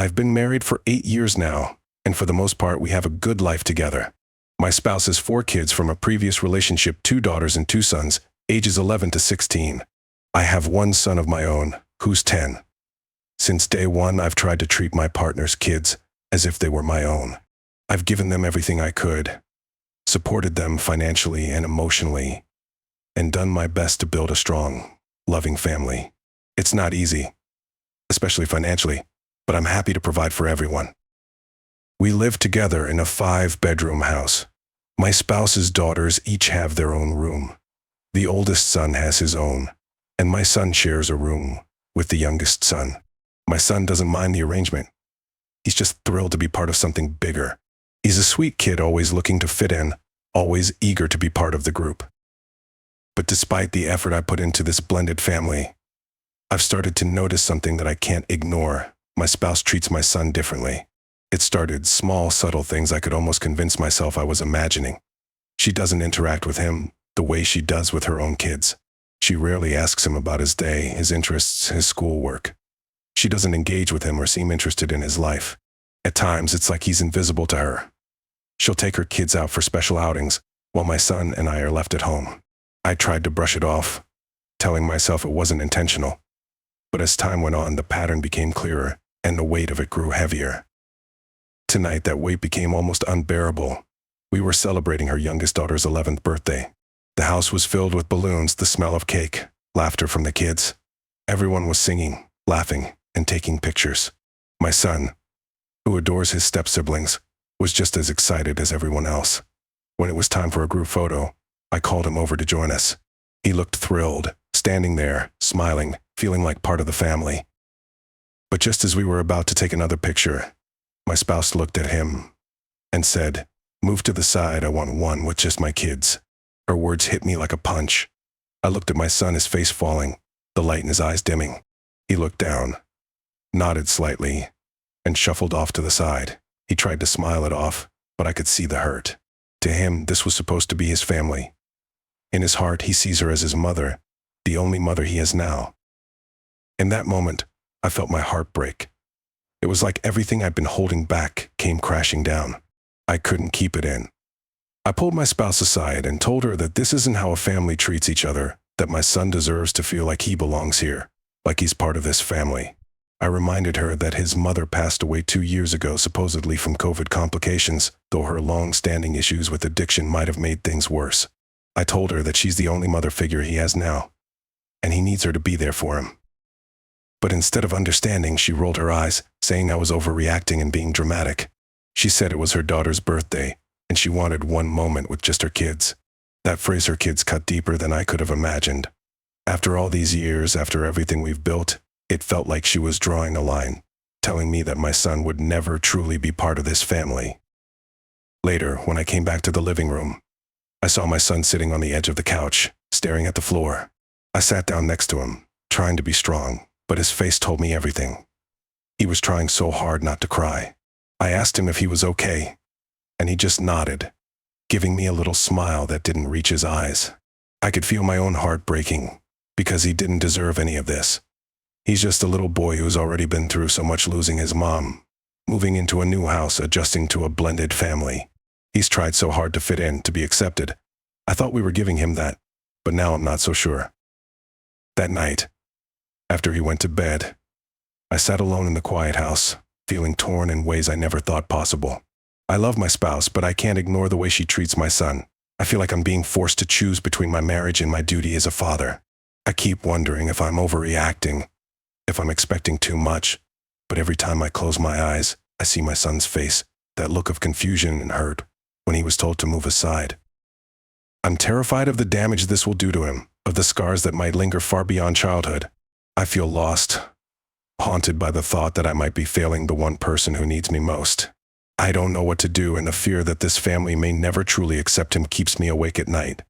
I've been married for 8 years now, and for the most part we have a good life together. My spouse has 4 kids from a previous relationship, 2 daughters and 2 sons, ages 11 to 16. I have 1 son of my own, who's 10. Since day one, I've tried to treat my partner's kids as if they were my own. I've given them everything I could, supported them financially and emotionally, and done my best to build a strong, loving family. It's not easy, especially financially, but I'm happy to provide for everyone. We live together in a 5-bedroom house. My spouse's daughters each have their own room. The oldest son has his own, and my son shares a room with the youngest son. My son doesn't mind the arrangement. He's just thrilled to be part of something bigger. He's a sweet kid, always looking to fit in, always eager to be part of the group. But despite the effort I put into this blended family, I've started to notice something that I can't ignore. My spouse treats my son differently. It started small, subtle things I could almost convince myself I was imagining. She doesn't interact with him the way she does with her own kids. She rarely asks him about his day, his interests, his schoolwork. She doesn't engage with him or seem interested in his life. At times, it's like he's invisible to her. She'll take her kids out for special outings, while my son and I are left at home. I tried to brush it off, telling myself it wasn't intentional. But as time went on, the pattern became clearer, and the weight of it grew heavier. Tonight, that weight became almost unbearable. We were celebrating her youngest daughter's 11th birthday. The house was filled with balloons, the smell of cake, laughter from the kids. Everyone was singing, laughing, and taking pictures. My son, who adores his step-siblings, was just as excited as everyone else. When it was time for a group photo, I called him over to join us. He looked thrilled, standing there, smiling, feeling like part of the family. But just as we were about to take another picture, my spouse looked at him and said, "Move to the side, I want one with just my kids." Her words hit me like a punch. I looked at my son, his face falling, the light in his eyes dimming. He looked down, nodded slightly, and shuffled off to the side. He tried to smile it off, but I could see the hurt. To him, this was supposed to be his family. In his heart, he sees her as his mother, the only mother he has now. In that moment, I felt my heart break. It was like everything I'd been holding back came crashing down. I couldn't keep it in. I pulled my spouse aside and told her that this isn't how a family treats each other, that my son deserves to feel like he belongs here, like he's part of this family. I reminded her that his mother passed away 2 years ago, supposedly from COVID complications, though her long-standing issues with addiction might have made things worse. I told her that she's the only mother figure he has now, and he needs her to be there for him. But instead of understanding, she rolled her eyes, saying I was overreacting and being dramatic. She said it was her daughter's birthday, and she wanted one moment with just her kids. That phrase, her kids, cut deeper than I could have imagined. After all these years, after everything we've built, it felt like she was drawing a line, telling me that my son would never truly be part of this family. Later, when I came back to the living room, I saw my son sitting on the edge of the couch, staring at the floor. I sat down next to him, trying to be strong, but his face told me everything. He was trying so hard not to cry. I asked him if he was okay, and he just nodded, giving me a little smile that didn't reach his eyes. I could feel my own heart breaking, because he didn't deserve any of this. He's just a little boy who's already been through so much, losing his mom, moving into a new house, adjusting to a blended family. He's tried so hard to fit in, to be accepted. I thought we were giving him that, but now I'm not so sure. That night, after he went to bed, I sat alone in the quiet house, feeling torn in ways I never thought possible. I love my spouse, but I can't ignore the way she treats my son. I feel like I'm being forced to choose between my marriage and my duty as a father. I keep wondering if I'm overreacting, if I'm expecting too much, but every time I close my eyes, I see my son's face, that look of confusion and hurt when he was told to move aside. I'm terrified of the damage this will do to him, of the scars that might linger far beyond childhood. I feel lost, haunted by the thought that I might be failing the one person who needs me most. I don't know what to do, and the fear that this family may never truly accept him keeps me awake at night.